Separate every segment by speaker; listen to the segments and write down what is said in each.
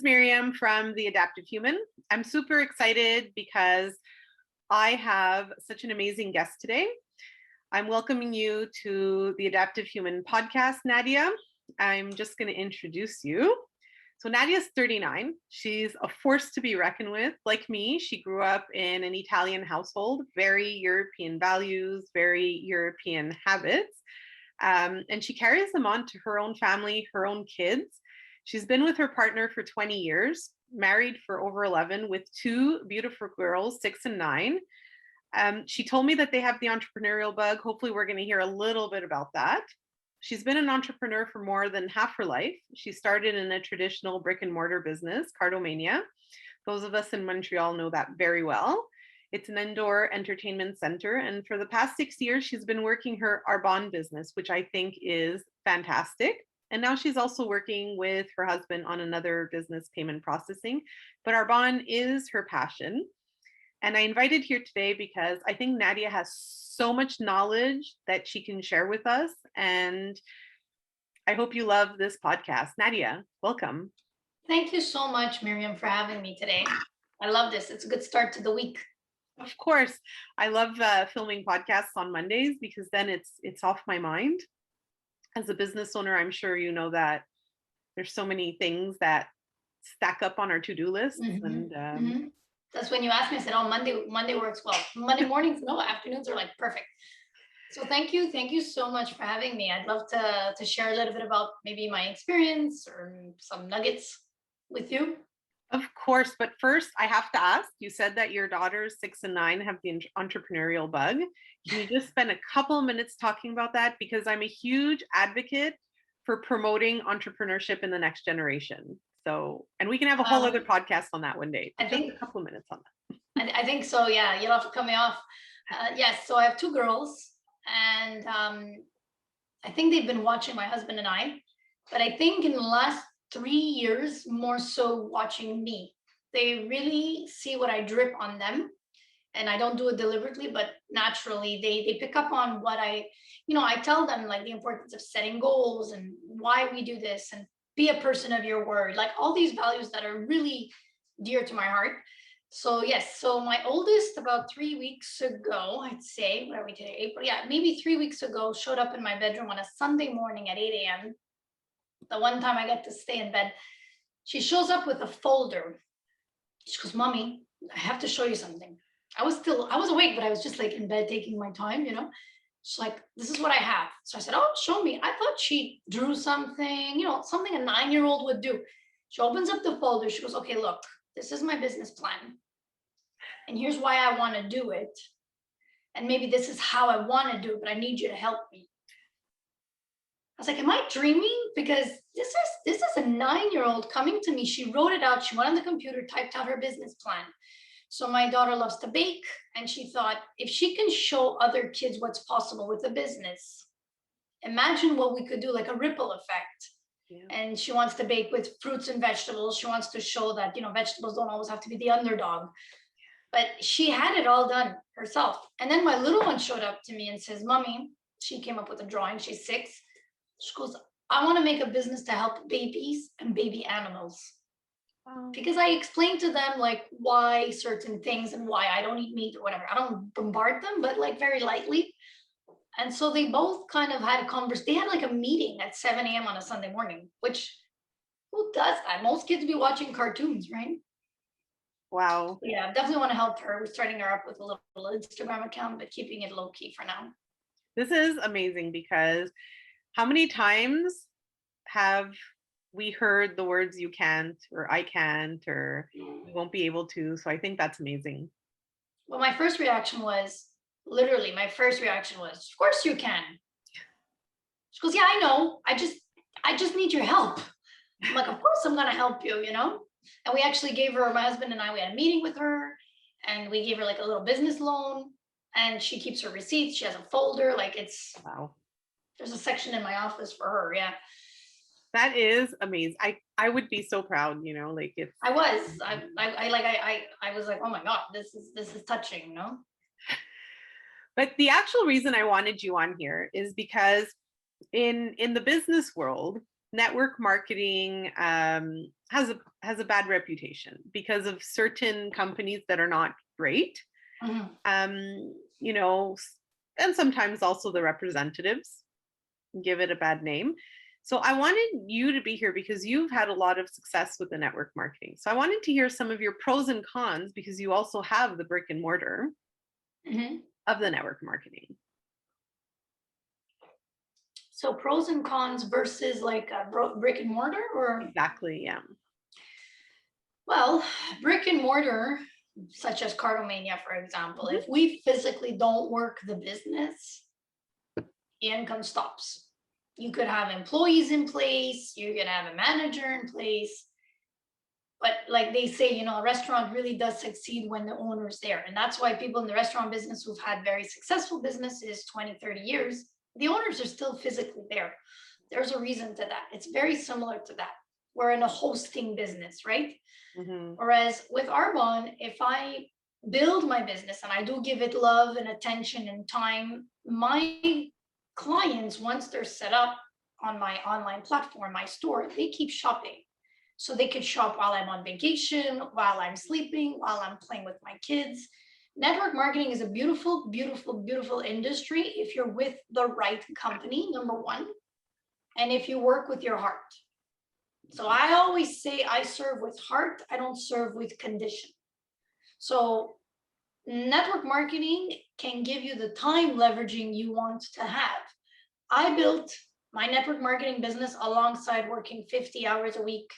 Speaker 1: Miriam from The Adaptive Human. I'm super excited because I have such an amazing guest today. I'm welcoming you to the Adaptive Human podcast, Nadia. I'm just going to introduce you. So Nadia's 39. She's a force to be reckoned with. Like me, she grew up in an Italian household, very European values, very European habits. And she carries them on to her own family, her own kids. She's been with her partner for 20 years, married for over 11 with two beautiful girls, 6 and 9. She told me that they have the entrepreneurial bug. Hopefully we're going to hear a little bit about that. She's been an entrepreneur for more than half her life. She started in a traditional brick and mortar business, Cardomania. Those of us in Montreal know that very well. It's an indoor entertainment center. And for the past 6 years, she's been working her Arbonne business, which I think is fantastic. And now she's also working with her husband on another business, payment processing. But Arbonne is her passion. And I invited here today because I think Nadia has so much knowledge that she can share with us. And I hope you love this podcast. Nadia, welcome.
Speaker 2: Thank you so much, Miriam, for having me today. I love this. It's a good start to the week.
Speaker 1: Of course. I love filming podcasts on Mondays because then it's off my mind. As a business owner, I'm sure you know that there's so many things that stack up on our to-do lists. And
Speaker 2: That's when you asked me, I said, oh, Monday works well. Monday mornings, no, afternoons are like perfect. So thank you so much for having me. I'd love to share a little bit about maybe my experience or some nuggets with you.
Speaker 1: Of course, but first I have to ask, you said that your daughters 6 and 9 have the entrepreneurial bug. Can you just spend a couple of minutes talking about that? Because I'm a huge advocate for promoting entrepreneurship in the next generation. So, and we can have a whole other podcast on that one day.
Speaker 2: I think
Speaker 1: a couple of minutes on that.
Speaker 2: I think so, yeah, you'll have to cut me off. Yes, so I have two girls and I think they've been watching my husband and I, but I think in the last 3 years, more so watching me. They really see what I drip on them. And I don't do it deliberately, but naturally they pick up on what I tell them, like the importance of setting goals and why we do this and be a person of your word, like all these values that are really dear to my heart. So yes, so my oldest about 3 weeks ago, I'd say, what are we today, April? Yeah, maybe 3 weeks ago, showed up in my bedroom on a Sunday morning at 8 a.m. The one time I get to stay in bed, she shows up with a folder. She goes, Mommy, I have to show you something. I was awake, but I was just like in bed taking my time, She's like, this is what I have. So I said, oh, show me. I thought she drew something, something a 9-year-old would do. She opens up the folder. She goes, okay, look, this is my business plan. And here's why I want to do it. And maybe this is how I want to do it, but I need you to help me. I was like, am I dreaming? Because this is a 9-year-old coming to me. She wrote it out. She went on the computer, typed out her business plan. So my daughter loves to bake. And she thought, if she can show other kids what's possible with a business, imagine what we could do, like a ripple effect. Yeah. And she wants to bake with fruits and vegetables. She wants to show that, vegetables don't always have to be the underdog. But she had it all done herself. And then my little one showed up to me and says, Mommy, she came up with a drawing. She's 6. She goes, I want to make a business to help babies and baby animals. Because I explained to them like why certain things and why I don't eat meat or whatever. I don't bombard them, but like very lightly. And so they both kind of had a conversation. They had like a meeting at 7 a.m. on a Sunday morning, which who does that? Most kids be watching cartoons, right?
Speaker 1: Wow.
Speaker 2: Yeah, definitely want to help her. We're starting her up with a little Instagram account, but keeping it low key for now.
Speaker 1: This is amazing because how many times have we heard the words you can't or I can't or you won't be able to? So I think that's amazing.
Speaker 2: Well, my first reaction was, of course you can. She goes, yeah, I know. I just need your help. I'm like, of course I'm going to help you, And we actually gave her, my husband and I, we had a meeting with her and we gave her like a little business loan and she keeps her receipts. She has a folder. Like
Speaker 1: wow.
Speaker 2: There's a section in my office for her. Yeah.
Speaker 1: That is amazing. I would be so proud, like if
Speaker 2: I was like, oh my God, this is touching,
Speaker 1: But the actual reason I wanted you on here is because in the business world, network marketing has a bad reputation because of certain companies that are not great. You know, and sometimes also the representatives give it a bad name. So I wanted you to be here because you've had a lot of success with the network marketing. So I wanted to hear some of your pros and cons because you also have the brick and mortar of the network marketing.
Speaker 2: So pros and cons versus like a brick and mortar, or?
Speaker 1: Exactly, yeah.
Speaker 2: Well, brick and mortar, such as Cardomania, for example, if we physically don't work the business, the income stops. You could have employees in place, you could have a manager in place, but like they say, you know, a restaurant really does succeed when the owner's there. And that's why people in the restaurant business who've had very successful businesses 20, 30 years, the owners are still physically there. There's a reason to that. It's very similar to that. We're in a hosting business, right? Whereas with Arbonne, if I build my business and I do give it love and attention and time, my clients, once they're set up on my online platform, my store, they keep shopping. So they could shop while I'm on vacation, while I'm sleeping, while I'm playing with my kids. Network marketing is a beautiful, beautiful, beautiful industry if you're with the right company, number one, and if you work with your heart. So I always say I serve with heart, I don't serve with condition. So network marketing can give you the time leveraging you want to have. I built my network marketing business alongside working 50 hours a week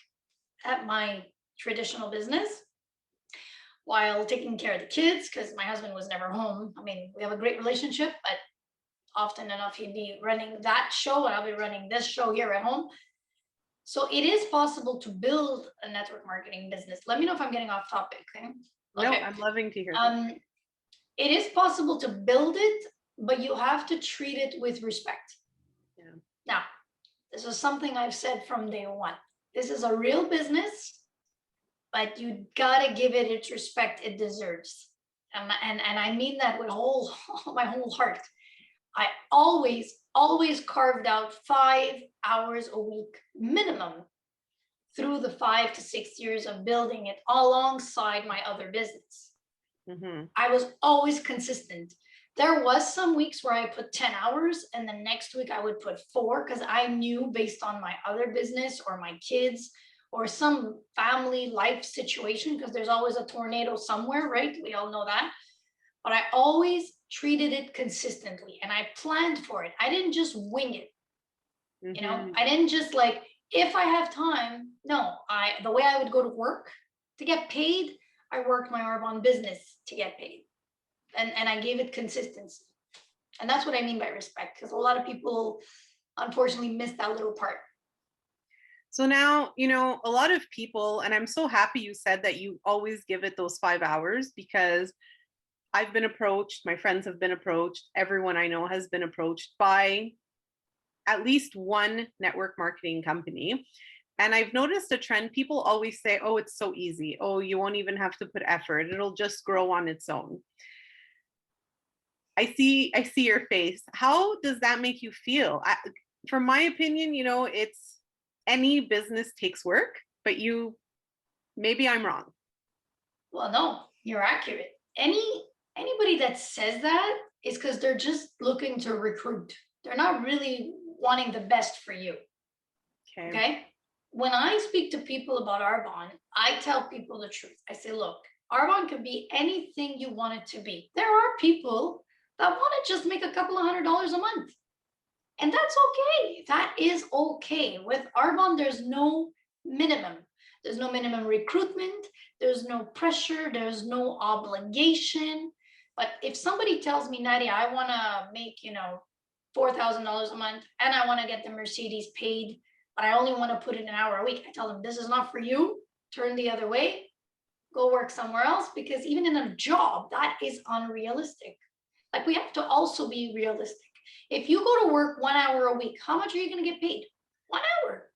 Speaker 2: at my traditional business while taking care of the kids because my husband was never home. I mean, we have a great relationship, but often enough he'd be running that show and I'll be running this show here at home. So it is possible to build a network marketing business. Let me know if I'm getting off topic. Okay?
Speaker 1: No, I'm loving to hear that.
Speaker 2: It is possible to build it, but you have to treat it with respect.
Speaker 1: Yeah.
Speaker 2: Now, this is something I've said from day one. This is a real business, but you gotta give it its respect it deserves. And I mean that with my whole heart. I always carved out 5 hours a week minimum through the 5 to 6 years of building it alongside my other business. I was always consistent. There was some weeks where I put 10 hours and the next week I would put 4 because I knew based on my other business or my kids or some family life situation, because there's always a tornado somewhere, right? We all know that. But I always treated it consistently and I planned for it. I didn't just wing it. You know, I didn't just like, if I have time, no, the way I would go to work to get paid, I worked my Arbonne business to get paid. And I gave it consistency. And that's what I mean by respect, because a lot of people unfortunately miss that little part.
Speaker 1: So now, you know, a lot of people, and I'm so happy you said that you always give it those 5 hours, because I've been approached, my friends have been approached, everyone I know has been approached by at least one network marketing company. And I've noticed a trend. People always say, oh, it's so easy. Oh, you won't even have to put effort. It'll just grow on its own. I see your face. How does that make you feel? From my opinion, you know, it's any business takes work, but maybe I'm wrong.
Speaker 2: Well, no, you're accurate. Anybody that says that is because they're just looking to recruit. They're not really wanting the best for you. Okay? When I speak to people about Arbonne, I tell people the truth. I say, look, Arbonne could be anything you want it to be. There are people that want to just make a couple of $100 a month. And that's okay. That is okay. With Arbonne, there's no minimum. There's no minimum recruitment. There's no pressure. There's no obligation. But if somebody tells me, Nadia, I want to make, $4,000 a month and I want to get the Mercedes paid, but I only want to put in an hour a week, I tell them, this is not for you. Turn the other way. Go work somewhere else, because even in a job, that is unrealistic. Like, we have to also be realistic. If you go to work 1 hour a week, how much are you going to get paid? 1 hour.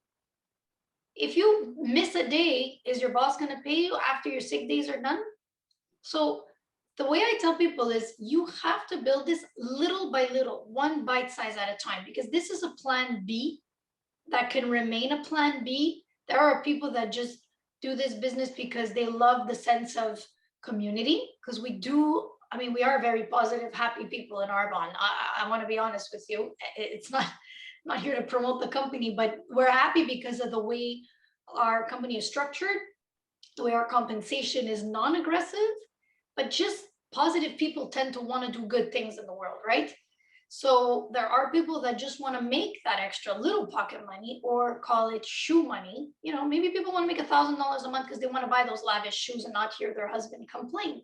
Speaker 2: If you miss a day, is your boss going to pay you after your sick days are done? So the way I tell people is you have to build this little by little, one bite size at a time, because this is a plan B that can remain a plan B. There are people that just do this business because they love the sense of community. Because we do, I mean, we are very positive, happy people in Arbonne. I want to be honest with you. It's not, I'm not here to promote the company, but we're happy because of the way our company is structured, the way our compensation is non-aggressive, but just positive people tend to want to do good things in the world, right? So there are people that just want to make that extra little pocket money, or call it shoe money. You know, maybe people want to make $1,000 a month because they want to buy those lavish shoes and not hear their husband complain.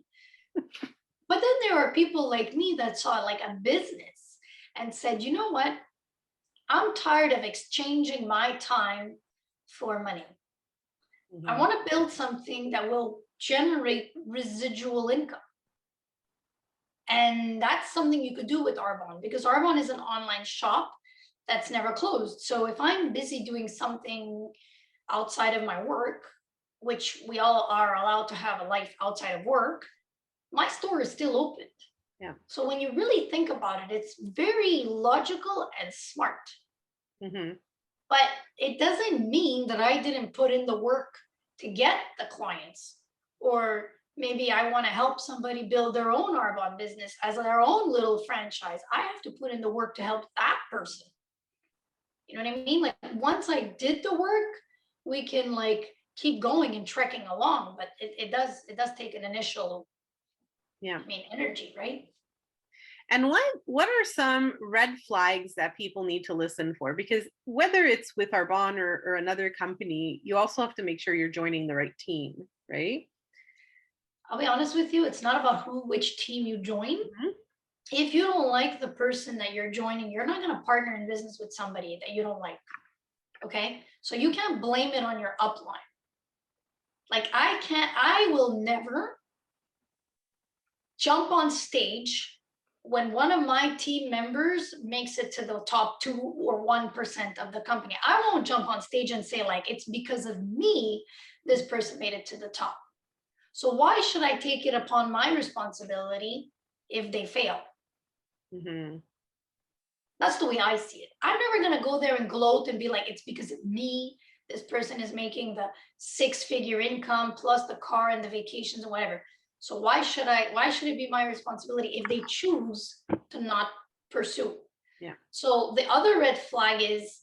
Speaker 2: But then there are people like me that saw like a business and said, you know what? I'm tired of exchanging my time for money. I want to build something that will generate residual income. And that's something you could do with Arbonne, because Arbonne is an online shop that's never closed. So if I'm busy doing something outside of my work, which we all are allowed to have a life outside of work, my store is still open.
Speaker 1: Yeah.
Speaker 2: So when you really think about it, it's very logical and smart. But it doesn't mean that I didn't put in the work to get the clients, or maybe I want to help somebody build their own Arbonne business as their own little franchise. I have to put in the work to help that person. You know what I mean? Like once I did the work, we can like keep going and trekking along, but it does take an initial, energy, right?
Speaker 1: And what are some red flags that people need to listen for? Because whether it's with Arbonne or another company, you also have to make sure you're joining the right team, right?
Speaker 2: I'll be honest with you, it's not about which team you join. If you don't like the person that you're joining, you're not going to partner in business with somebody that you don't like. Okay? So you can't blame it on your upline. Like I will never jump on stage when one of my team members makes it to the top 2 or 1% of the company. I won't jump on stage and say like, it's because of me, this person made it to the top. So why should I take it upon my responsibility if they fail? That's the way I see it. I'm never going to go there and gloat and be like, it's because of me. This person is making the 6-figure income plus the car and the vacations and whatever. So why should it be my responsibility if they choose to not pursue?
Speaker 1: Yeah. So
Speaker 2: the other red flag is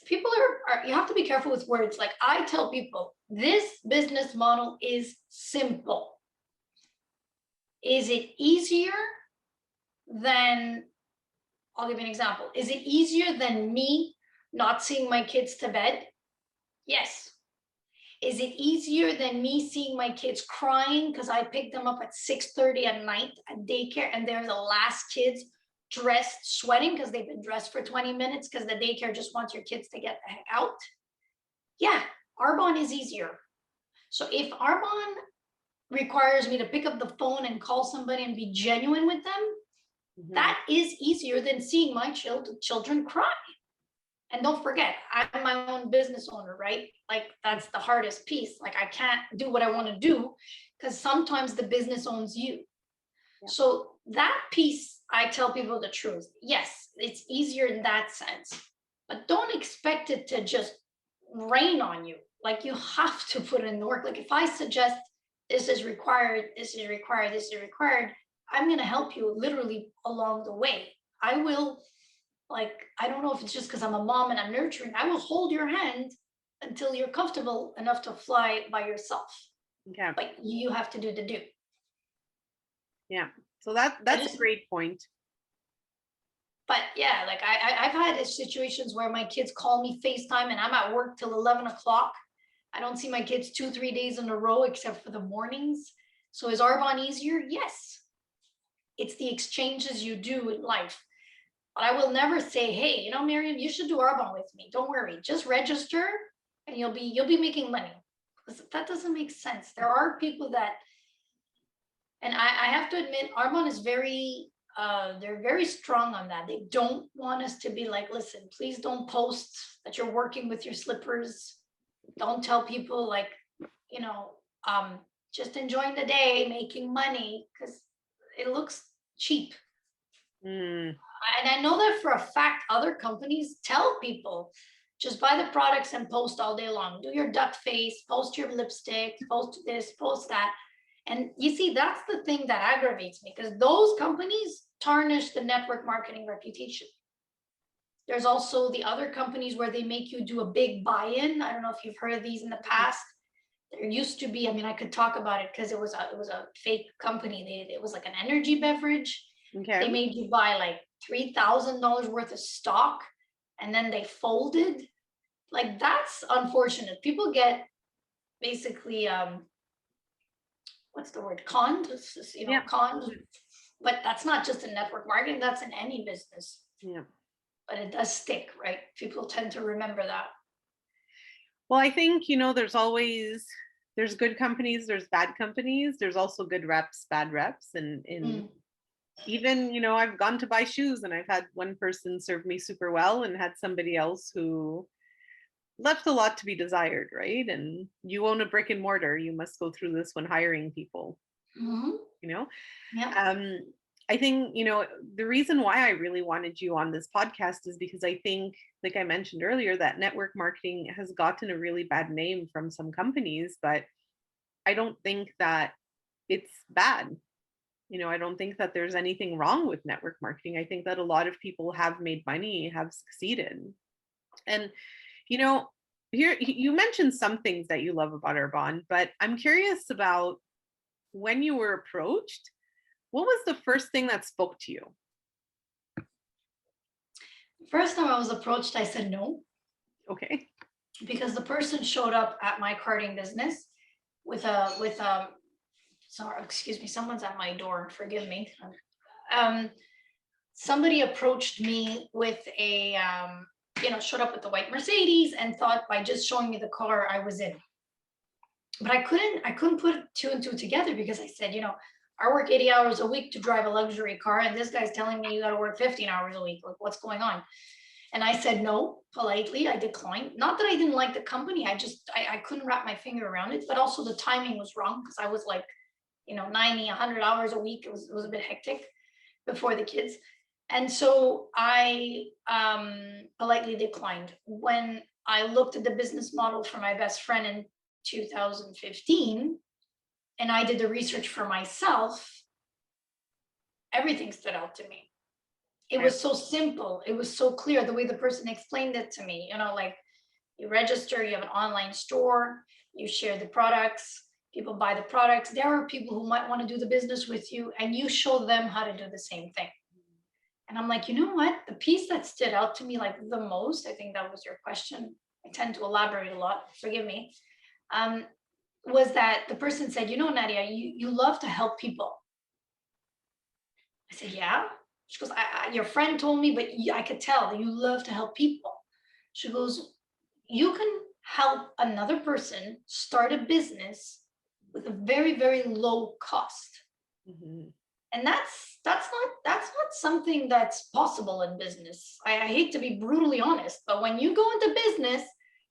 Speaker 2: people are you have to be careful with words. Like I tell people, this business model is simple. Is it easier than, I'll give you an example. Is it easier than me not seeing my kids to bed? Yes. Is it easier than me seeing my kids crying because I picked them up at 6:30 at night at daycare and they're the last kids dressed, sweating because they've been dressed for 20 minutes because the daycare just wants your kids to get the heck out? Yeah, Arbonne is easier. So if Arbonne requires me to pick up the phone and call somebody and be genuine with them, that is easier than seeing my children cry. And don't forget, I'm my own business owner, right? Like that's the hardest piece. Like I can't do what I want to do because sometimes the business owns you. Yeah. So that piece, I tell people the truth. Yes, it's easier in that sense, but don't expect it to just rain on you. Like you have to put in the work. Like if I suggest this is required, this is required, this is required, I'm going to help you literally along the way. I will, like, I don't know if it's just because I'm a mom and I'm nurturing, I will hold your hand until you're comfortable enough to fly by yourself.
Speaker 1: Okay.
Speaker 2: But you have to do the do.
Speaker 1: Yeah. So that's a great point.
Speaker 2: But yeah, like I've had situations where my kids call me FaceTime and I'm at work till 11 o'clock. I don't see my kids 2-3 days in a row except for the mornings. So is Arbonne easier? Yes. It's the exchanges you do in life. But I will never say, hey, you know, Miriam, you should do Arbonne with me. Don't worry, just register and you'll be making money. Because that doesn't make sense. There are people that, and I have to admit, Arbonne is they're very strong on that. They don't want us to be like, listen, please don't post that you're working with your slippers. Don't tell people like, you know, just enjoying the day, making money, because it looks cheap.
Speaker 1: Mm,
Speaker 2: And I know that for a fact, other companies tell people just buy the products and post all day long. Do your duck face, post your lipstick, post this, post that. And you see, that's the thing that aggravates me because those companies tarnish the network marketing reputation. There's also the other companies where they make you do a big buy-in. I don't know if you've heard of these in the past. There used to be, I mean, I could talk about it because it was a fake company. It was like an energy beverage.
Speaker 1: okay.
Speaker 2: They made you buy like $3,000 worth of stock and then they folded. Like that's unfortunate. People get basically what's the word? Conned,
Speaker 1: Yeah.
Speaker 2: conned. But that's not just in network marketing, that's in any business.
Speaker 1: Yeah.
Speaker 2: But it does stick, right? People tend to remember that.
Speaker 1: Well, I think, there's good companies, there's bad companies, there's also good reps, bad reps. And even, I've gone to buy shoes and I've had one person serve me super well and had somebody else who left a lot to be desired, right? And you own a brick and mortar, you must go through this when hiring people,
Speaker 2: Mm-hmm.
Speaker 1: you know?
Speaker 2: Yeah.
Speaker 1: I think, the reason why I really wanted you on this podcast is because I think, like I mentioned earlier, that network marketing has gotten a really bad name from some companies, but I don't think that it's bad. I don't think that there's anything wrong with network marketing. I think that a lot of people have made money, have succeeded. And, you know, here you mentioned some things that you love about Arbonne, but I'm curious about when you were approached, what was the first thing that spoke to you?
Speaker 2: First time I was approached, I said no,
Speaker 1: Okay.
Speaker 2: because the person showed up at my karting business with a sorry, excuse me, someone's at my door. Forgive me. Um, Somebody approached me with a showed up with the white Mercedes and thought by just showing me the car I was in. But I couldn't put two and two together because I said, I work 80 hours a week to drive a luxury car, and this guy's telling me you got to work 15 hours a week. Like, what's going on? And I said no politely. I declined. Not that I didn't like the company. I couldn't wrap my finger around it, but also the timing was wrong because I was like, 90, 100 hours a week. It was a bit hectic before the kids. And so I politely declined. When I looked at the business model for my best friend in 2015, and I did the research for myself, everything stood out to me. It was so simple. It was so clear the way the person explained it to me. Like you register, you have an online store, you share the products, people buy the products. There are people who might want to do the business with you, and you show them how to do the same thing. And I'm like, you know what? The piece that stood out to me like the most, I think that was your question. I tend to elaborate a lot, forgive me. Was that the person said, Nadia, you love to help people. I said, yeah. She goes, your friend told me, but I could tell that you love to help people. She goes, you can help another person start a business with a very, very low cost.
Speaker 1: Mm-hmm.
Speaker 2: And that's not something that's possible in business. I hate to be brutally honest, but when you go into business,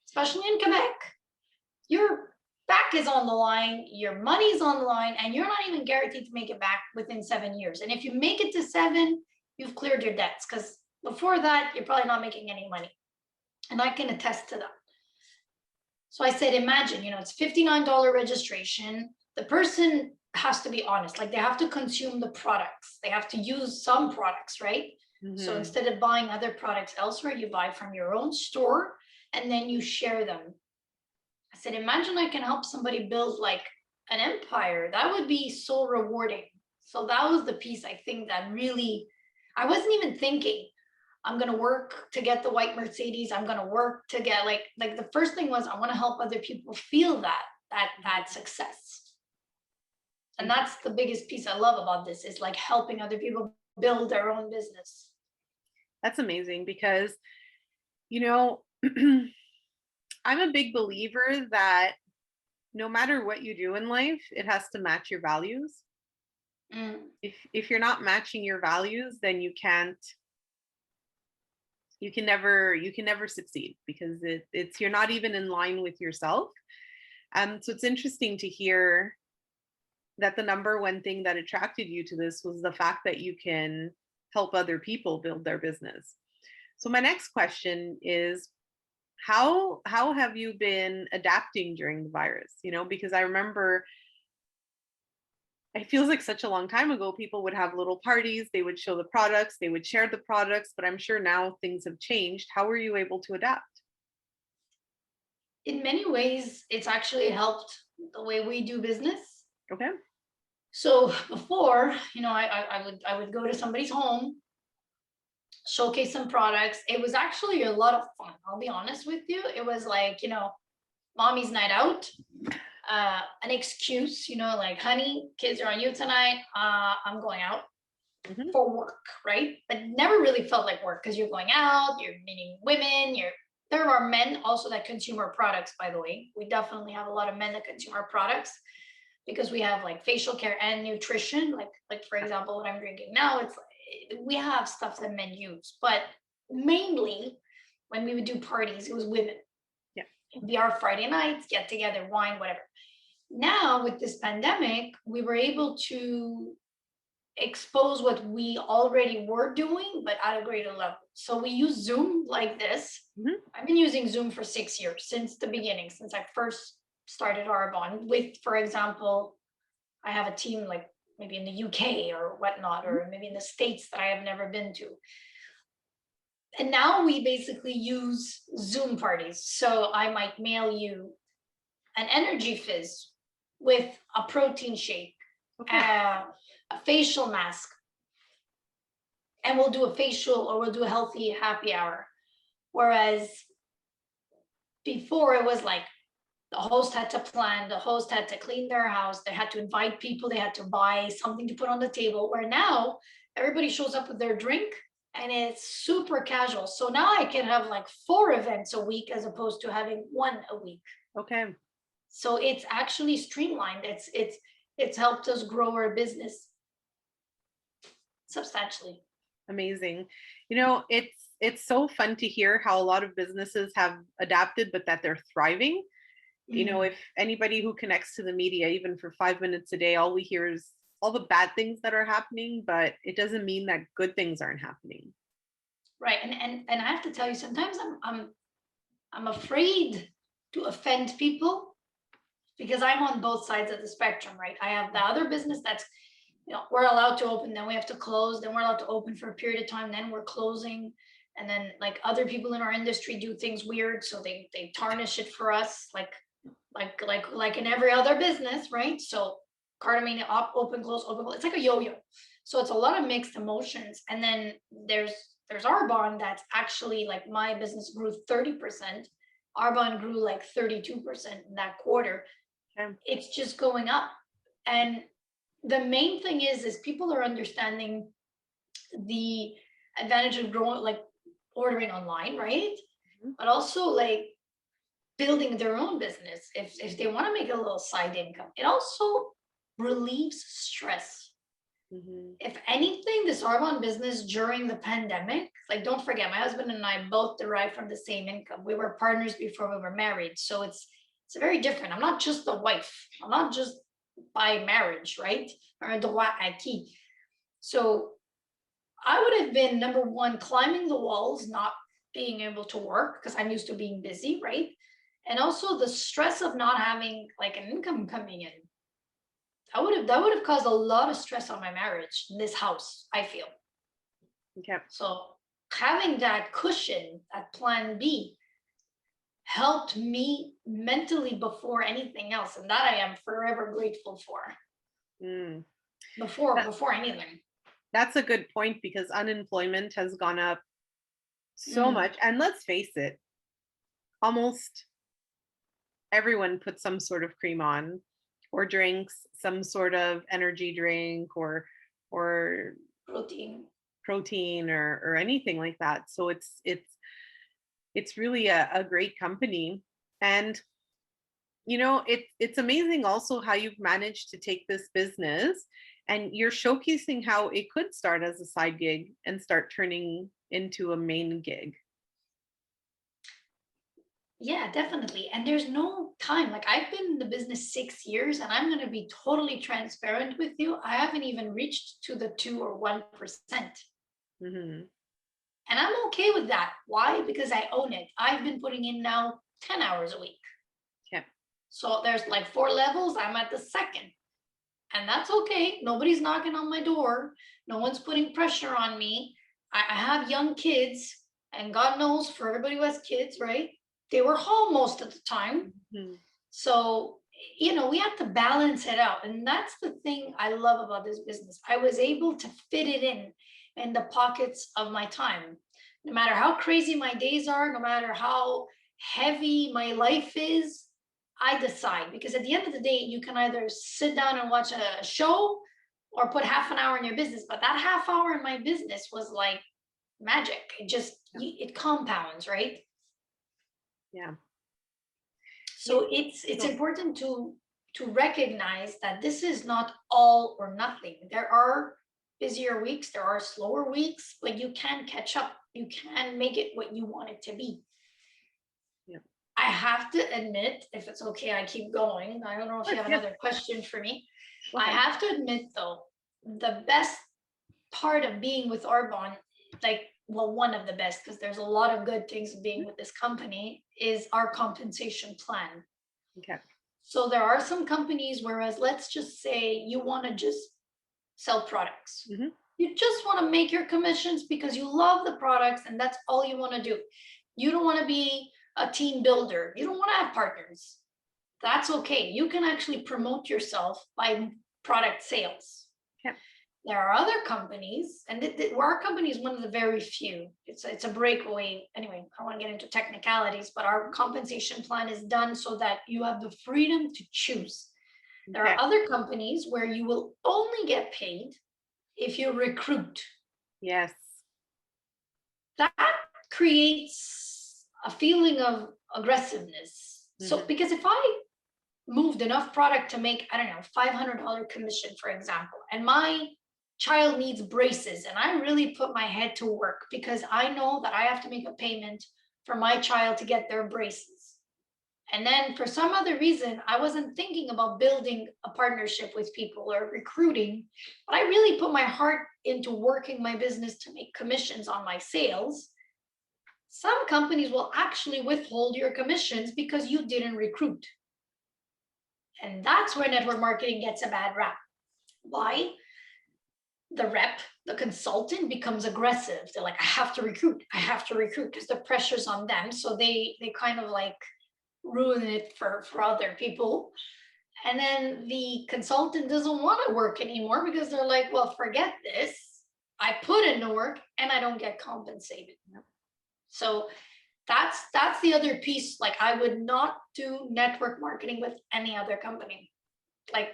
Speaker 2: especially in Quebec, your back is on the line, your money's on the line, and you're not even guaranteed to make it back within 7 years. And if you make it to 7, you've cleared your debts, because before that, you're probably not making any money. And I can attest to that. So I said, imagine, it's $59 registration. The person has to be honest, like they have to consume the products. They have to use some products, right? Mm-hmm. So instead of buying other products elsewhere, you buy from your own store and then you share them. I said, imagine I can help somebody build like an empire. That would be so rewarding. So that was the piece I think that really, I wasn't even thinking, I'm going to work to get the white Mercedes. I'm going to work to get like the first thing was I want to help other people feel that success. And that's the biggest piece I love about this is like helping other people build their own business.
Speaker 1: That's amazing because, I'm a big believer that no matter what you do in life, it has to match your values. If you're not matching your values, then you can never succeed because it's you're not even in line with yourself. So it's interesting to hear that the number one thing that attracted you to this was the fact that you can help other people build their business. So my next question is, how have you been adapting during the virus? Because I remember it feels like such a long time ago, people would have little parties, they would show the products, they would share the products, but I'm sure now things have changed. How were you able to adapt?
Speaker 2: In many ways, it's actually helped the way we do business.
Speaker 1: Okay.
Speaker 2: So before, I would go to somebody's home, showcase some products. It was actually a lot of fun. I'll be honest with you. It was like, mommy's night out, an excuse, like, honey, kids are on you tonight. I'm going out for work, right? But never really felt like work because you're going out, you're meeting women, there are men also that consume our products, by the way. We definitely have a lot of men that consume our products because we have like facial care and nutrition. Like for example, what I'm drinking now, it's we have stuff that men use, but mainly when we would do parties, it was women.
Speaker 1: Yeah.
Speaker 2: It'd be our Friday nights, get together, wine, whatever. Now with this pandemic, we were able to expose what we already were doing, but at a greater level. So we use Zoom like this. I've been using Zoom for 6 years, since the beginning, since I first started Arbonne. With, for example, I have a team like maybe in the UK or whatnot, or maybe in the States that I have never been to. And now we basically use Zoom parties. So I might mail you an energy fizz with a protein shake, a facial mask, and we'll do a facial or we'll do a healthy happy hour. Whereas before it was like the host had to plan, the host had to clean their house, they had to invite people, they had to buy something to put on the table, where now everybody shows up with their drink and it's super casual. So now I can have like 4 events a week as opposed to having 1 a week.
Speaker 1: Okay.
Speaker 2: So it's actually streamlined. It's helped us grow our business substantially.
Speaker 1: Amazing. It's so fun to hear how a lot of businesses have adapted, but that they're thriving. If anybody who connects to the media, even for 5 minutes a day, all we hear is all the bad things that are happening, but it doesn't mean that good things aren't happening.
Speaker 2: Right. And I have to tell you, sometimes I'm afraid to offend people because I'm on both sides of the spectrum, right? I have the other business that's, we're allowed to open, then we have to close, then we're allowed to open for a period of time, then we're closing. And then like other people in our industry do things weird, so they tarnish it for us, like in every other business, right? So cardamine up, open, close, open, close. It's like a yo-yo. So it's a lot of mixed emotions. And then there's Arbonne that's actually like my business grew 30%. Arbonne grew like 32% in that quarter.
Speaker 1: Okay.
Speaker 2: It's just going up. And the main thing is people are understanding the advantage of growing, like ordering online, right? But also like building their own business if they want to make a little side income. It also relieves stress. If anything, this Arbonne business during the pandemic, like don't forget, my husband and I both derived from the same income. We were partners before we were married. So it's very different. I'm not just the wife. I'm not just by marriage, right? Or a droit acquis. So I would have been number one, climbing the walls, not being able to work because I'm used to being busy, right? And also the stress of not having like an income coming in. That would have caused a lot of stress on my marriage in this house, I feel.
Speaker 1: Okay.
Speaker 2: So having that cushion, that plan B, helped me mentally before anything else. And that I am forever grateful for. Before anything.
Speaker 1: That's a good point, because unemployment has gone up so much. And let's face it, almost everyone puts some sort of cream on or drinks some sort of energy drink or protein or anything like that. So it's really a great company. And it's amazing also how you've managed to take this business and you're showcasing how it could start as a side gig and start turning into a main gig.
Speaker 2: Yeah, definitely. And there's no time. Like I've been in the business 6 years, and I'm going to be totally transparent with you. I haven't even reached to the 2 or 1%.
Speaker 1: Mm-hmm.
Speaker 2: And I'm okay with that. Why? Because I own it. I've been putting in now 10 hours a week.
Speaker 1: Yeah.
Speaker 2: So there's like 4 levels. I'm at the second. And that's okay. Nobody's knocking on my door. No one's putting pressure on me. I have young kids, and God knows for everybody who has kids, right? They were home most of the time.
Speaker 1: Mm-hmm.
Speaker 2: So, we have to balance it out. And that's the thing I love about this business. I was able to fit it in the pockets of my time. No matter how crazy my days are, no matter how heavy my life is, I decide. Because at the end of the day, you can either sit down and watch a show or put half an hour in your business. But that half hour in my business was like magic. It compounds, right?
Speaker 1: Yeah.
Speaker 2: So it's important to recognize that this is not all or nothing. There are busier weeks, there are slower weeks, but you can catch up. You can make it what you want it to be.
Speaker 1: Yeah.
Speaker 2: I have to admit, if it's okay, I keep going. I don't know if you have another question for me. I have to admit though, the best part of being with Arbonne, one of the best, because there's a lot of good things being with this company, is our compensation plan.
Speaker 1: Okay.
Speaker 2: So there are some companies, whereas let's just say you want to just sell products.
Speaker 1: Mm-hmm.
Speaker 2: You just want to make your commissions because you love the products and that's all you want to do. You don't want to be a team builder. You don't want to have partners. That's okay. You can actually promote yourself by product sales.
Speaker 1: Okay.
Speaker 2: There are other companies, and our company is one of the very few. It's a breakaway. Anyway, I don't want to get into technicalities, but our compensation plan is done so that you have the freedom to choose. There are other companies where you will only get paid if you recruit.
Speaker 1: Yes.
Speaker 2: That creates a feeling of aggressiveness. Mm-hmm. So, because if I moved enough product to make, I don't know, $500 commission, for example, and my child needs braces, and I really put my head to work because I know that I have to make a payment for my child to get their braces. And then for some other reason, I wasn't thinking about building a partnership with people or recruiting, but I really put my heart into working my business to make commissions on my sales. Some companies will actually withhold your commissions because you didn't recruit. And that's where network marketing gets a bad rap. Why? The rep, the consultant becomes aggressive. They're like, I have to recruit because the pressure's on them. So they kind of like ruin it for other people. And then the consultant doesn't want to work anymore because they're like, well, forget this. I put in the work and I don't get compensated. Yep. So that's the other piece. Like, I would not do network marketing with any other company. Like,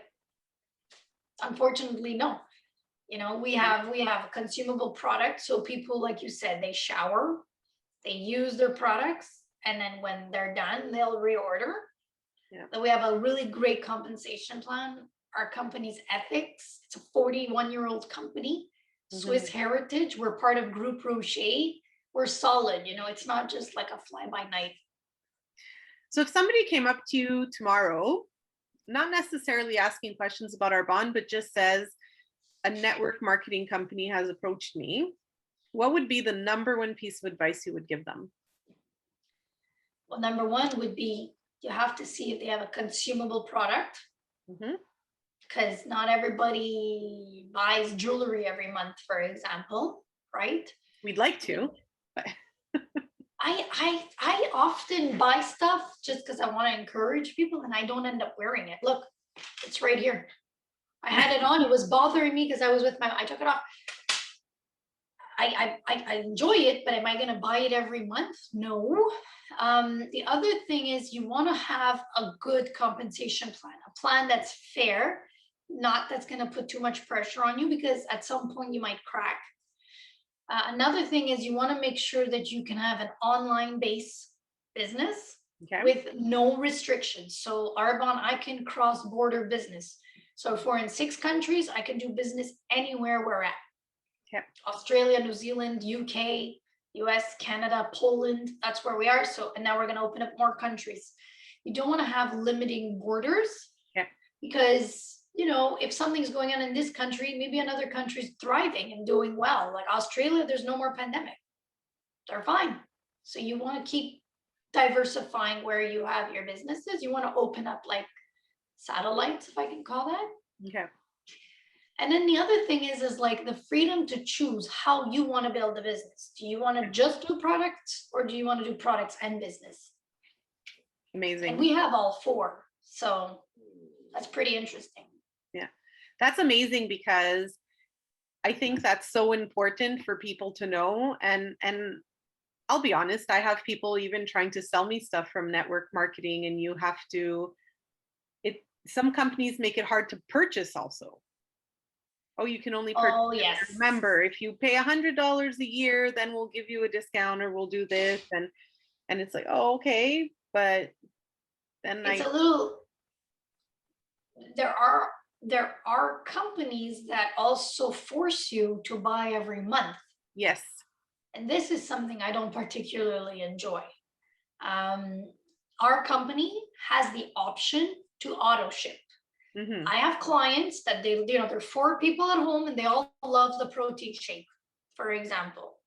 Speaker 2: unfortunately, no. We have a consumable product. So people, like you said, they shower, they use their products, and then when they're done, they'll reorder. Yeah. So we have a really great compensation plan. Our company's ethics, it's a 41-year-old company, Swiss heritage. We're part of Group Rocher. We're solid, it's not just like a fly-by-night.
Speaker 1: So if somebody came up to you tomorrow, not necessarily asking questions about Arbonne, but just says, a network marketing company has approached me, what would be the number one piece of advice you would give them?
Speaker 2: Well, number one would be, you have to see if they have a consumable product, because not everybody buys jewelry every month, for example, right?
Speaker 1: We'd like to. But
Speaker 2: I often buy stuff just because I want to encourage people, and I don't end up wearing it. Look, it's right here. I had it on. It was bothering me because I took it off. I enjoy it, but am I going to buy it every month? No. The other thing is, you want to have a good compensation plan, a plan that's fair, not that's going to put too much pressure on you, because at some point you might crack. Another thing is, you want to make sure that you can have an online-based business with no restrictions. So Arbonne, I can cross-border business. So if we're in 6 countries, I can do business anywhere we're at. Okay. Australia, New Zealand, UK, US, Canada, Poland, that's where we are. And now we're going to open up more countries. You don't want to have limiting borders, because if something's going on in this country, maybe another country's thriving and doing well. Like Australia, there's no more pandemic. They're fine. So you want to keep diversifying where you have your businesses. You want to open up like satellites, if I can call that.
Speaker 1: Okay.
Speaker 2: And then the other thing is like the freedom to choose how you want to build the business. Do you want to just do products, or do you want to do products and business?
Speaker 1: Amazing.
Speaker 2: And we have all four. So that's pretty interesting.
Speaker 1: Yeah. That's amazing, because I think that's so important for people to know. And I'll be honest, I have people even trying to sell me stuff from network marketing, and you have to, some companies make it hard to purchase also. Oh, you can only purchase if
Speaker 2: yes.
Speaker 1: you're a member. If you pay $100 a year, then we'll give you a discount, or we'll do this. And it's like, oh, okay. But then
Speaker 2: it's a little, there are companies that also force you to buy every month.
Speaker 1: Yes.
Speaker 2: And this is something I don't particularly enjoy. Our company has the option to auto ship.
Speaker 1: Mm-hmm.
Speaker 2: I have clients that they're 4 people at home and they all love the protein shake, for example.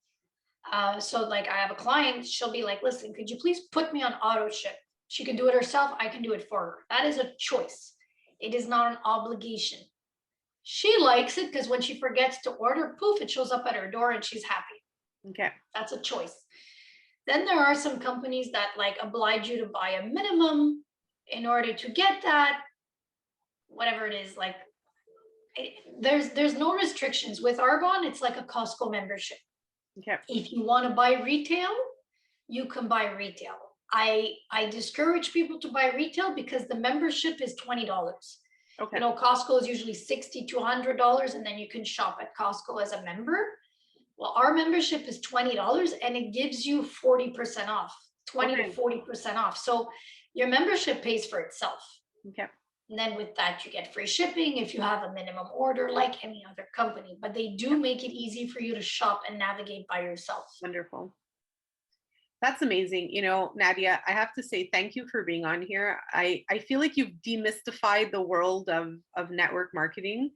Speaker 2: So like I have a client, she'll be like, listen, could you please put me on auto ship? She can do it herself. I can do it for her. That is a choice. It is not an obligation. She likes it because when she forgets to order, poof, it shows up at her door and she's happy.
Speaker 1: Okay.
Speaker 2: That's a choice. Then there are some companies that like oblige you to buy a minimum in order to get that, whatever it is. Like there's no restrictions with Arbonne. It's like a Costco membership.
Speaker 1: Okay.
Speaker 2: If you want to buy retail, you can buy retail. I discourage people to buy retail because the membership is $20.
Speaker 1: Okay.
Speaker 2: Costco is usually $60 to $100, and then you can shop at Costco as a member. Well, our membership is $20 and it gives you 40% off, 20 to 40% off. So your membership pays for itself.
Speaker 1: Okay.
Speaker 2: And then with that, you get free shipping if you have a minimum order like any other company. But they do make it easy for you to shop and navigate by yourself.
Speaker 1: Wonderful. That's amazing. Nadia, I have to say thank you for being on here. I feel like you've demystified the world of network marketing.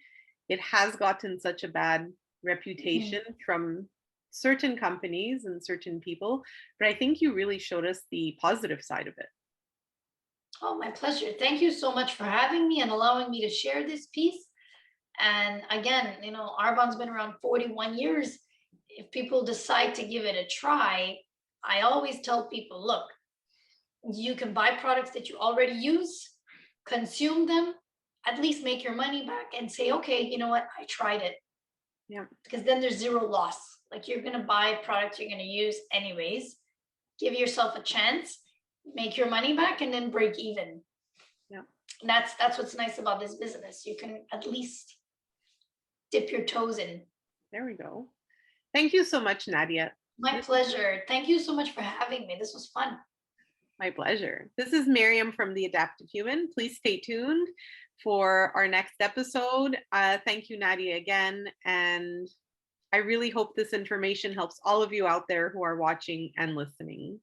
Speaker 1: It has gotten such a bad reputation from certain companies and certain people, but I think you really showed us the positive side of it.
Speaker 2: Oh, my pleasure. Thank you so much for having me and allowing me to share this piece. And again, Arbonne's been around 41 years. If people decide to give it a try, I always tell people, look, you can buy products that you already use, consume them, at least make your money back and say, okay, you know what, I tried it.
Speaker 1: Yeah.
Speaker 2: Because then there's zero loss. Like you're going to buy products you're going to use anyways. Give yourself a chance, make your money back, and then break even.
Speaker 1: Yeah.
Speaker 2: And that's what's nice about this business. You can at least dip your toes in.
Speaker 1: There we go. Thank you so much, Nadia.
Speaker 2: My pleasure. Thank you so much for having me. This was fun.
Speaker 1: My pleasure. This is Miriam from The Adaptive Human. Please stay tuned for our next episode. Thank you, Nadia, again. And I really hope this information helps all of you out there who are watching and listening.